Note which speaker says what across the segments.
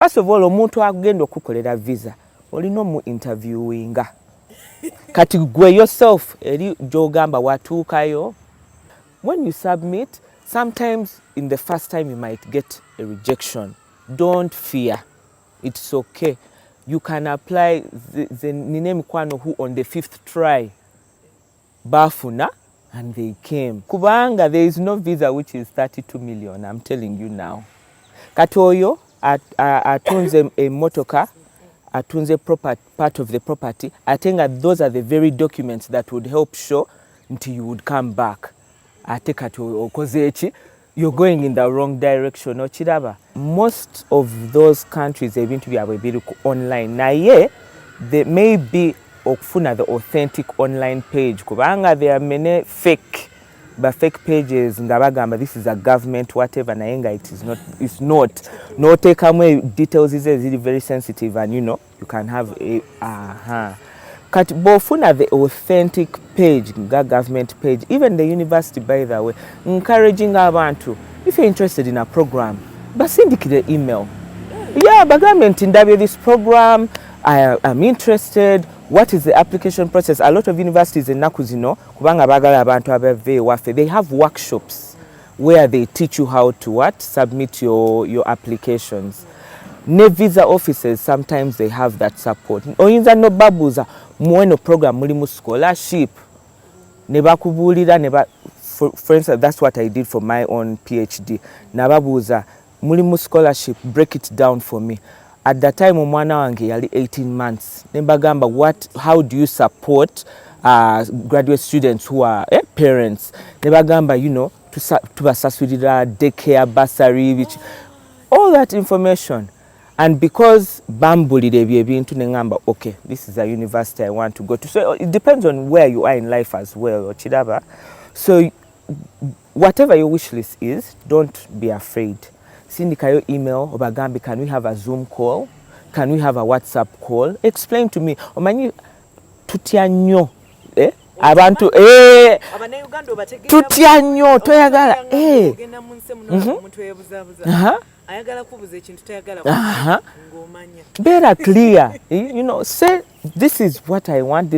Speaker 1: first of all omuntu agenda okukolera visa olina mu interviewinga kati gwe yourself eri gyogamba watuukayo. When you submit, sometimes in the first time you might get a rejection. Don't fear. It's okay. You can apply the Nine Mikwano who on the 5th try bafuna and they came. Kubanga there is no visa which is 32 million, I'm telling you now. Katoyo atunze a motoka, atunze part of the property. I think that those are the very documents that would help show until you would come back. Ate katoyo okozechi, you're going in the wrong direction. Ochiraba. Most of those countries are going to be able online. Na ye, they may be okufuna the authentic online page. Kubanga there are many fake, but fake pages. Ngabagamba, this is a government, whatever. Naenga, it is not. It's not. No take away details. Is very sensitive, and you know you can have a Kati bofuna the authentic page, government page, even the university by the way, encouraging abantu, if you're interested in a program, but send the email. Yeah, but government in this program, I'm interested. What is the application process? A lot of universities in Nakuzino, kubanga bagala abantu abave wafe, they have workshops where they teach you how to submit your applications. Ne visa offices, sometimes they have that support. Oyinza no babuza muweno program mulimu scholarship. Neba kubulira neba, for instance, that's what I did for my own PhD. Nababuza mulimu scholarship, break it down for me. At that time omwana wange yali 18 months. Nebagamba how do you support graduate students who are parents? Nebagamba, you know, to basasudira daycare bursary, which all that information. And because Bambuli they be into Nengamba, okay, this is a university I want to go to. So it depends on where you are in life as well, or Chidaba. So whatever your wish list is, don't be afraid. Sindika your email, Obagambi, can we have a Zoom call? Can we have a WhatsApp call? Explain to me. Omani tutianyo. Abantu tutianyo toyagala ayagala kubuza ekintu tayagala ngomanya. Better clear. You know, say this is what I want.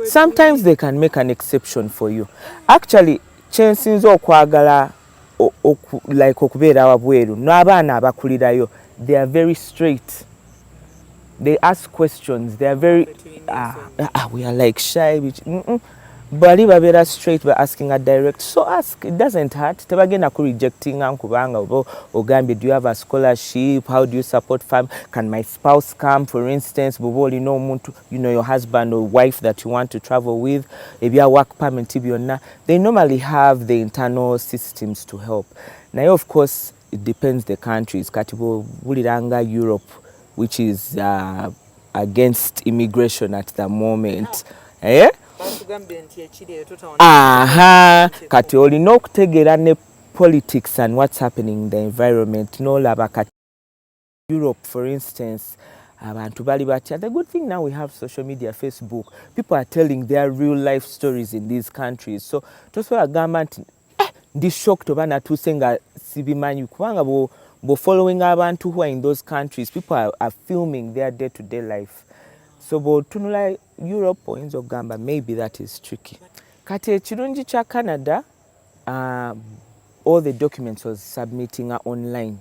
Speaker 1: Sometimes they can make an exception for you. Actually, chances okwagala like okubeera wabweru n'abaana abakulirayo, they are very straight. They ask questions. They are very we are like shy, which Bali babera straight by asking a direct. So ask, it doesn't hurt. Tebagenda ku rejecting ankubanga ogambe, do you have a scholarship? How do you support family? Can my spouse come, for instance? Boboli no muntu, you know, your husband or wife that you want to travel with. If you work permit na, they normally have the internal systems to help. Now of course it depends the countries. Katibo wulira Europe, which is against immigration at the moment. Eh? Kati olina okutegeera ne politics and what's happening in the environment. No laba kati Europe, for instance, abantu bali batya. The good thing now we have social media, Facebook. People are telling their real life stories in these countries. So tosobola gamba nti ndi shocked oba natuuse nga sibimanyi kubanga bo following abantu who are in those countries. People are filming their day-to-day life. So tunula Europe or inzo gamba, maybe that is tricky. Kati ekirungi kya Canada, all the documents was submitting online.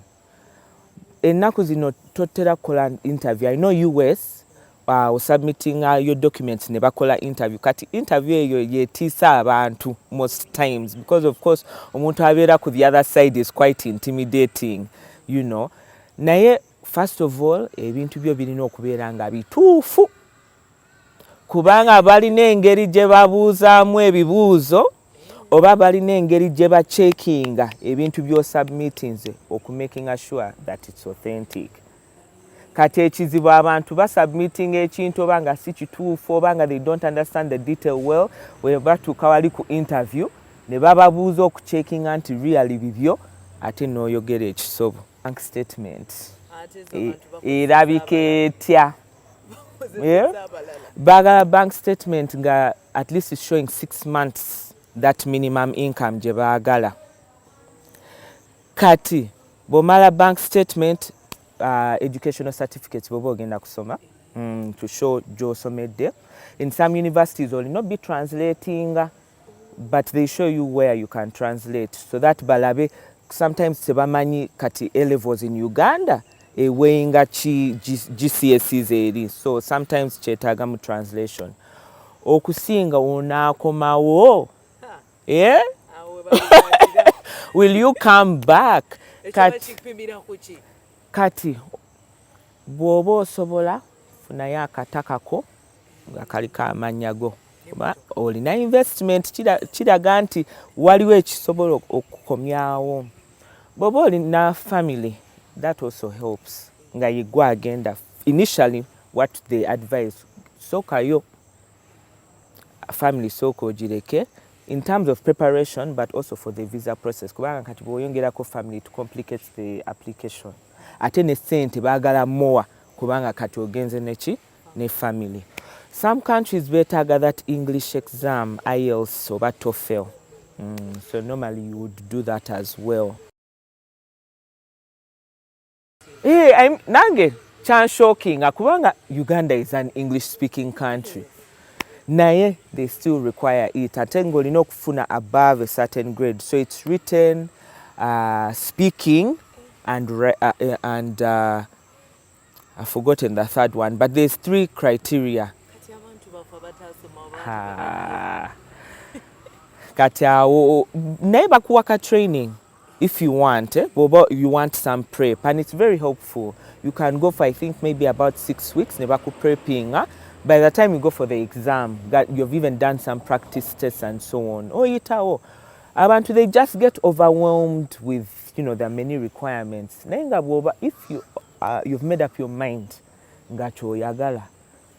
Speaker 1: Ennaku zino totera kola interview. I know US was submitting your documents ne bakola interview. Kati interview eyo yetiisa abantu most times because of course omuntu abeera ku the other side is quite intimidating, you know. Naye first of all ebintu byo birina okubeera nga bituufu. Kubanga balina engeri gye babuuzaamu ebibuuzo oba balina engeri gye bacheckinga ebintu byo submittinze okumaking sure that it's authentic. Kati ekizibu abantu basubmitting ekintu oba nga si kituufu oba nga they don't understand the detail well, we batuuka wali ku interview ne bababuuza okucheckinga nti really bibyo ate n'oyogera ekisobo. Bank statement erabika etya? Yeah? Baga bank statement nga at least is showing 6 months that minimum income je bagala. Kati bomala bank statement educational certificates bw'oba ogenda kusoma to show gy'osomedde. In some universities will not be translating, but they show you where you can translate so that balabe sometimes tebamanyi kati A levels in Uganda eweinga GCSEs eri, so sometimes kyetaaga mu translation. Okusinga onaakomawo yeah? Will you come back? Kati bw'oba osobola funayo akatakako nga kaliko amannya go, kuba olina investment kiraga nti waliwo ekisobola okukomyawo. Bw'oba olina family, that also helps. Nga yegwe agenda initially what they advise, sookayo family sooka ogireke in terms of preparation, but also for the visa process, kubanga kati bw'oyongerako family it complicates the application. Ate ne ssente baagala more kubanga kati ogenze ne family. Some countries beetaaga that English exam, IELTS oba TOEFL. So normally you would do that as well. Nange shocking kubanga Uganda is an English speaking country. Naye they still require it. Ate ng'olina okufuna above a certain grade. So it's written, speaking, and I've forgotten the third one, but there's 3 criteria. Kati awo naye bakuwaka training if you want, you want some prep, and it's very helpful. You can go for I think maybe about 6 weeks ne baku prepping. By the time you go for the exam, you've even done some practice tests and so on. Abantu, they just get overwhelmed with, there are many requirements. If you've made up your mind, yagala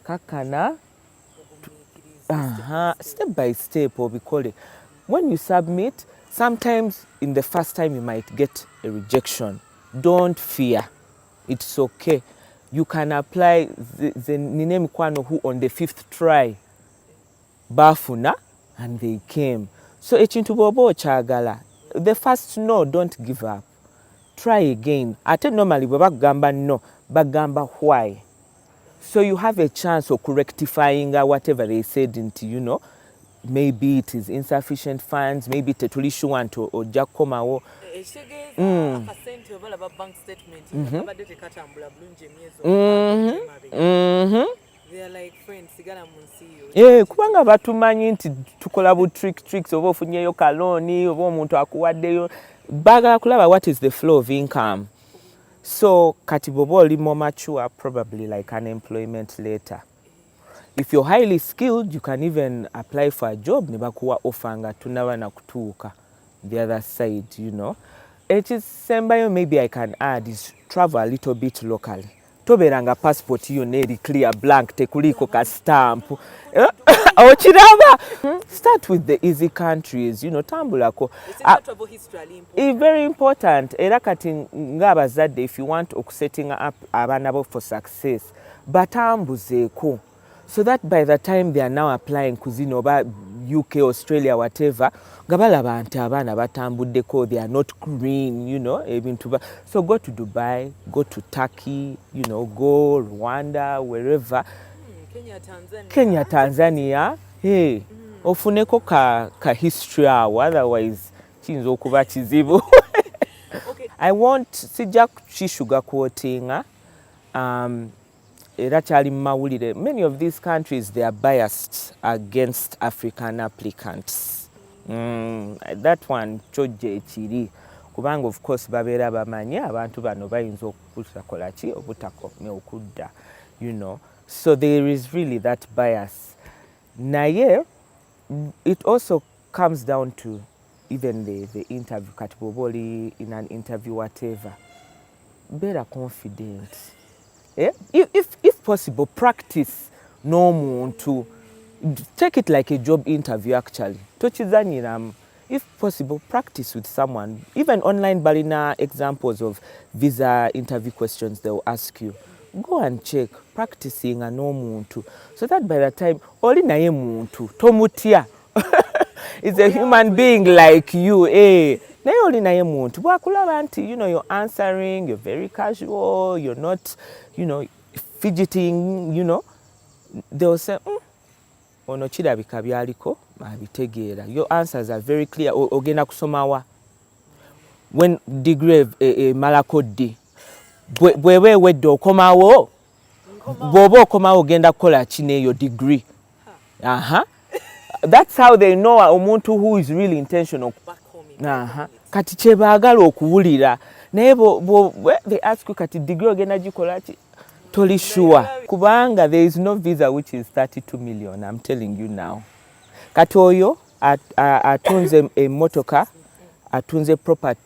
Speaker 1: kakana, step by step, or we call it. When you submit, sometimes in the first time you might get a rejection. Don't fear. It's okay. You can apply the Nine Mukwano who on the 5th try bafuna and they came. So ekintu bobo chagala. The first no, don't give up. Try again. Ate normally bagamba no, bagamba why. So you have a chance of rectifying whatever they said into, maybe it is insufficient funds, maybe tetulishu wantu ojja kukomawo. Kubanga batumanyi nti tukola bu tricks oba ofunyeyo kaloni oba omuntu akuwaddeyo bagala kulaba what is the flow of income. So kati bobo oli more mature, probably like unemployment letter. If you're highly skilled, you can even apply for a job ne bakuwa offer nga tunaba na kutuuka the other side, Ekisembayo maybe I can add is travel a little bit locally. Toberanga passport yo neri clear blank tekuliko ka stamp. Ochiraba. Start with the easy countries, tambulako. Travel history very important. Era kati ngabazadde, if you want setting up abaana for success, batambuzeeko. So that by the time they are now applying kuzino ba UK, Australia, whatever, gabalaba nti abaana batambuddeko, they are not green, So go to Dubai, go to Turkey, go Rwanda, wherever. Kenya, Tanzania. Hey, ofuneko ka history awo, otherwise kiyinza okuba kizibu. I want sijja sugar quoting. Many of these countries, they are biased against African applicants. That one, choje chiri. Kubanga of course babera bamanya abantu bano bayinza okukola ki obutakomya okudda, So there is really that bias. Naye, it also comes down to even the interview, katiboboli in an interview, whatever. Better confident. If possible, practice no to take it like a job interview actually. If possible, practice with someone. Even online balina examples of visa interview questions they will ask you. Go and check, practicing a no muntu. So that by the time, oli naye muntu, tomutia. It's a human being like you, naye oli naye muntu bwakulaba nti you're answering, you're very casual, you're not fidgeting, they'll say ono kirabika byaliko abitegeera. Your answers are very clear. Ogenda kusomawa when degree malako ddi bweba ewedde okomawo bw'oba okomawo ogenda kukola ki n'eyo degree. That's how they know omuntu who is really intentional. Kati kyebaagala okuwulira naye they ask you kati degree ogenda gikola ki toli sure kubanga there is no visa which is 32 million. I'm telling you now. Kati oyo atunze emotoka atunze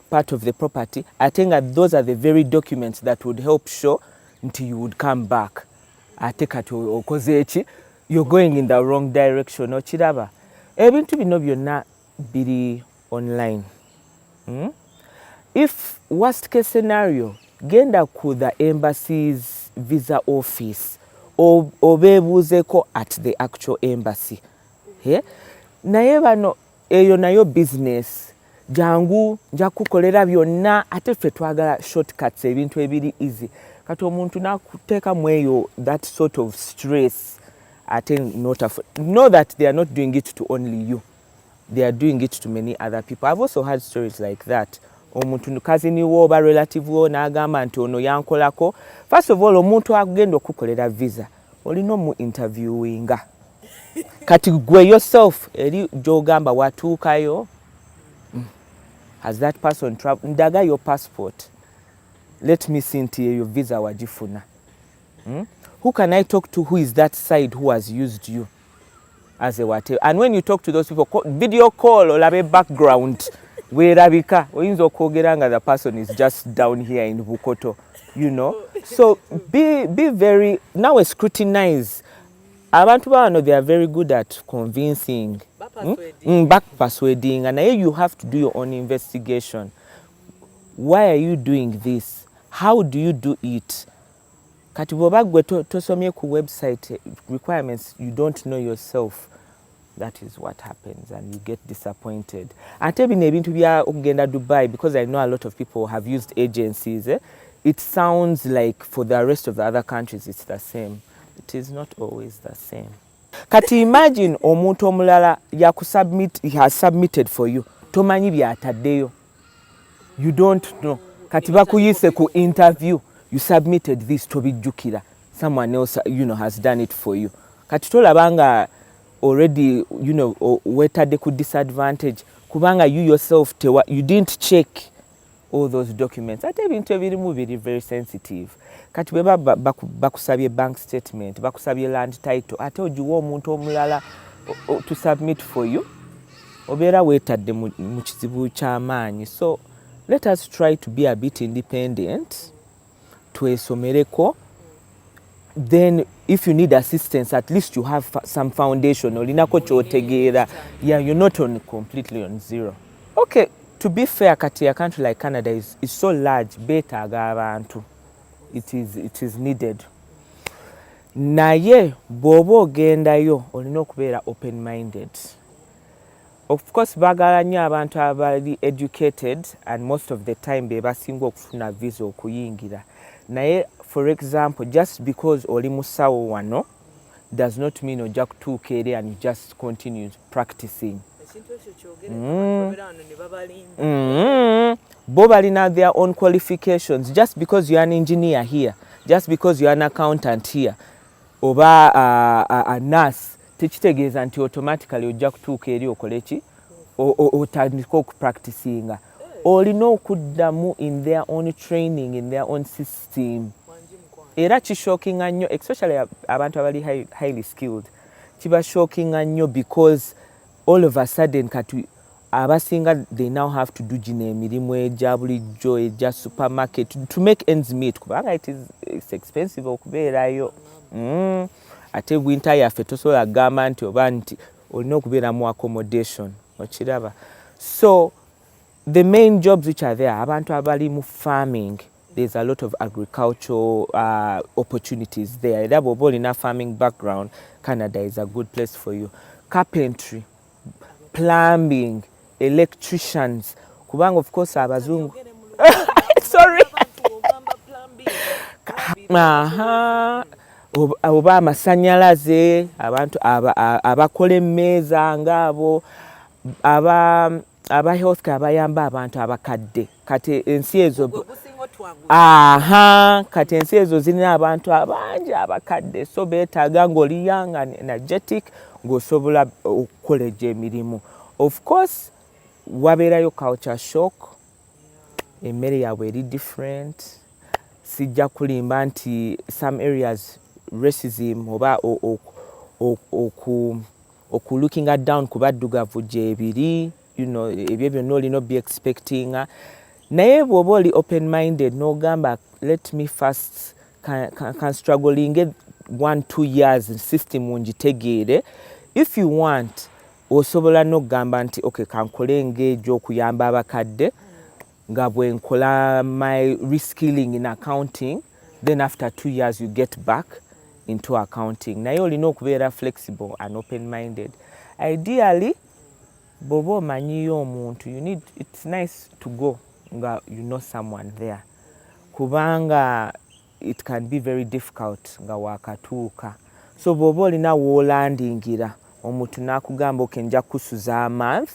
Speaker 1: part of the property. I think that those are the very documents that would help show until you would come back. Ate kati okoze eki you're going in the wrong direction. Okiraba ebintu bino byonna biri online. If worst case scenario genda ku the embassy's visa office obeebuuzeko at the actual embassy. Naye bano eyo nayo business jangu nja kukolera byonna ate ffe twagala shortcuts ebintu ebiri easy. Kati omuntu nakuteeka mu eyo that sort of stress ate know that they are not doing it to only you. They are doing it to many other people. I've also had stories like that. Omuntu kazini wo oba relative wo n'agamba nti ono yankolako. First of all, omuntu agenda okukolera visa olina mu interviewinga. Kati gwe yourself eri gy'ogamba watuukayo. Has that person traveled? Ndaga your passport. Let me see nti your visa wagifuna. Who can I talk to who is that side who has used you as a whatever? And when you talk to those people, video call or labe background, werabika, oyinza okwogera nga the person is just down here in Bukoto, So be very, now scrutinize. Abantu bano, they are very good at convincing, back persuading, and you have to do your own investigation. Why are you doing this? How do you do it? Kati bwoba gwe tosomye ku website requirements, you don't know yourself. That is what happens and you get disappointed. Ate bino ebintu bya okugenda Dubai, because I know a lot of people have used agencies, it sounds like for the rest of the other countries it's the same. It is not always the same. Kati imagine omuntu omulala he has submitted for you. Tomanyi byataddeyo. You don't know. Kati bakuyise ku interview. You submitted this to bijjukira. Someone else, has done it for you. Kati tolabanga already, wetadde ku disadvantage. Kubanga you yourself, you didn't check all those documents. Ate ebintu ebirimu biri very sensitive. Kati beba bakusabye bank statement, bakusabye land title, ate ojiwa omuntu omulala to submit for you. Obeera wetadde mu kizibu ky'amaanyi. So let us try to be a bit independent. Twesomereko. Then if you need assistance, at least you have some foundation. Olinako kyotegeera. Yeah, you're not completely on zero. Okay, to be fair, kati a country like Canada is so large, beetaaga abantu. It is needed. Naye bw'oba ogendayo olina okubeera open-minded. Of course, baagala nnyo abantu abali educated, and most of the time be basinga okufuna visa okuyingira. Naye, for example, just because oli musawo wano does not mean ojja kutuuka eri and you just continue practicing. Bo balina their own qualifications. Just because you are an engineer here, just because you are an accountant here, oba a nurse, tekitegeeza nti automatically ojja kutuuka eri okole ki otandika okupracticinga. Olina okuddamu in their own training, in their own system. Era kishokinga nnyo, especially abantu abali highly skilled, kibashokinga nnyo because all of a sudden kati abasinga they now have to do gino emirimu egya bulijjo egya supermarket to make ends meet kubanga it's expensive okubeerayo. Ate winter yaffe tosobola kugamba nti oba nti olina okubeera mu accommodation okiraba. So the main jobs which are there, abantu abali mu farming, there's a lot of agricultural opportunities there. Era bw'oba olina farming background, Canada is a good place for you. Carpentry, plumbing, electricians, kubanga of course abazungu sorry oba amasanyalaze abantu abakola emmeeza ngaabo aba healthcare abayamba abantu abakadde kati ensi ezo kati ensi ezo zirina abantu abangi abakadde so beetaaga ng'oli young and energetic ng'osobola okukola egyo emirimu. Of course wabeerayo culture shock, emmere yaabwe eri different. Sijja kulimba nti some areas racism oba looking down ku baddugavu gyebiri, you know, ebyo byonna olina be expecting. Naye bw'oba oli open minded n'ogamba let me first can struggling 1-2 years system ngitegeere, if you want osobola n'ogamba nti okay kankole ng'egyo okuyamba abakadde nga bwe nkola my reskilling in accounting, then after 2 years you get back into accounting. Naye olina okubeera flexible and open minded. Ideally bw'oba omanyiyo omuntu it's nice to go nga you know someone there, kubanga it can be very difficult nga wakatuuka. So bw'oba olina w'olandingira omuntu n'akugamba nja kusuza a month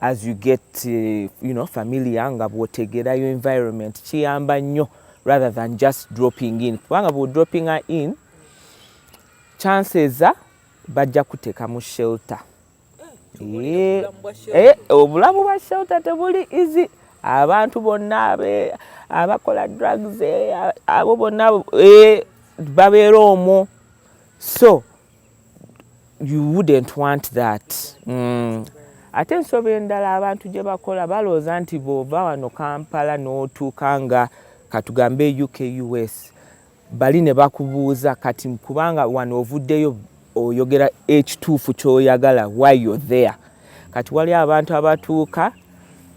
Speaker 1: as you get familiar nga bw'otegeerayo environment, kiyamba nnyo rather than just dropping in, kubanga bw'o dropping in chances bajja kuteeka mu shelter. Obulamu bwa shelter tebuli easy. Abantu bonna abakola drugs abo bonna babeera omwo, so you wouldn't want that. Ate ensobe endala abantu gye bakola balooza nti bw'ova wano Kampala n'otuuka nga katugambe UK US bali ne bakubuuza kati kubanga wano ovuddeyo oyogera ekituufu ky'oyagala why you're there. Kati wali abantu abatuuka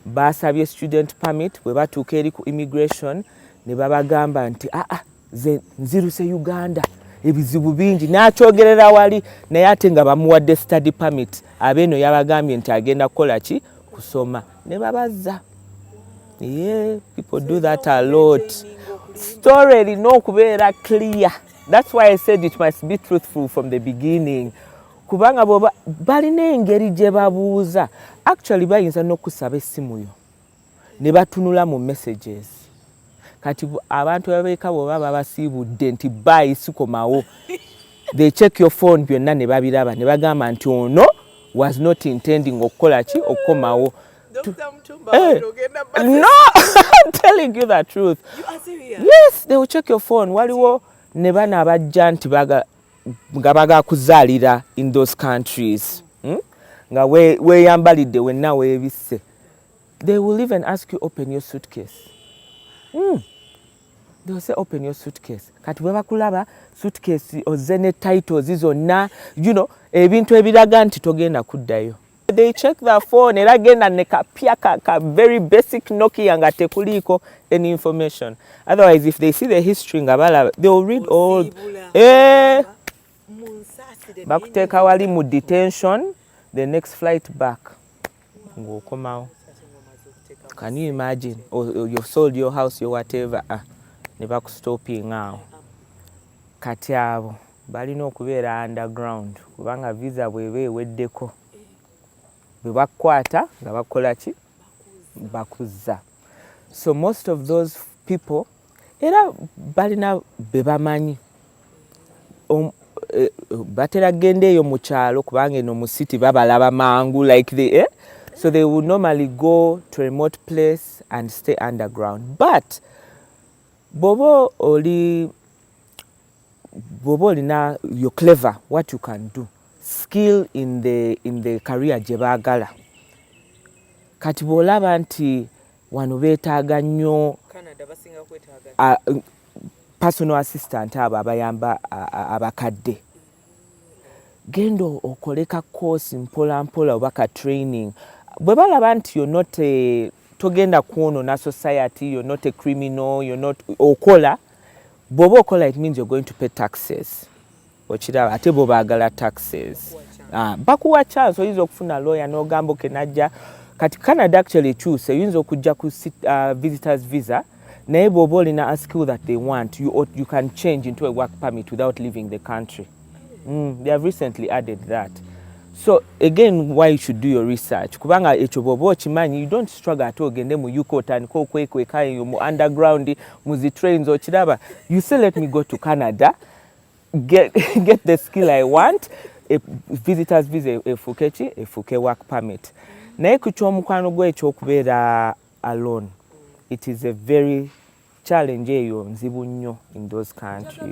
Speaker 1: basabye student permit, bwe batuuka eri ku immigration ne babagamba nti ze nziruse Uganda ebizibu bingi, n'akyogerera wali naye ate nga bamuwadde study permit, abeeno yabagambye nti agenda kukola ki, kusoma, ne babazza. People do that a lot. Story erina okubeera clear. That's why I said it must be truthful from the beginning. Kubanga bwoba balina engeri gye babuuza, actually bayinza n'okusaba essimu yo ne batunula mu messages. Kati abantu ababeeka bwoba babasiibudde nti bye sikomawo, they check your phone byonna ne babiraba ne bagamba nti ono was not intending okukola ki, okukomawo.
Speaker 2: Dr. Mutumba Okugenda,
Speaker 1: no, I'm telling you the truth.
Speaker 2: You are serious?
Speaker 1: Yes, they will check your phone. Waliwo ne bana abajja nti nga baga kuzaalira in those countries. Nga weeyambalidde wenna weebisse. They will even ask you open your suitcase. They will say open your suitcase. Kati bwe bakulaba suitcase ozze ne titles zonna, ebintu ebiraga nti togenda kuddayo. They check their phone era genda ne kapya ka very basic Nokia nga tekuliko any information. Otherwise if they see the history nga balaba, they will read all. Bakuteka wali mu detention, the next flight back ng'okomawo. Can you imagine? Or you've sold your house, your whatever, ne bakustoping awo. Kati abo balina okubeera underground kubanga visa bweba eweddeko, bwe bakwata nga bakola ki, bakuzza. So most of those people era balina bebamanyi batera genda eyo mu kyalo kubanga eno mu city babalaba mangu like they so they would normally go to a remote place and stay underground. But bobo olina, you're clever, what you can do, skill in the career gye baagala. Kati bw'olaba nti wano beetaaga nnyo personal assistant abo abayamba abakadde, genda okoleka course mpola mpola oba ka training. Bwe balaba nti you're not togenda kwonoona society, you're not a criminal, you're not okola, bw'oba okola it means you're going to pay taxes. Okiraba ate bo baagala taxes. Bakuwa chance oyinza okufuna lawyer n'ogamba ke najja kati Canada actually choose oyinza okujja ku visitors visa naye bw'oba olina a skill that they want you can change into a work permit without leaving the country. They have recently added that. So again, why you should do your research. Kubanga ekyo bw'oba okimanyi, you don't struggle ate ogende mu UK otandika okwekweka eyo mu underground mu zi trains okiraba. You say let me go to Canada, get the skill I want, a visitors visa efuke work permit. Naye ku ky'omukwano gwe ekyokubeera alone, it is a very challenge eyo nzibu nnyo in those countries.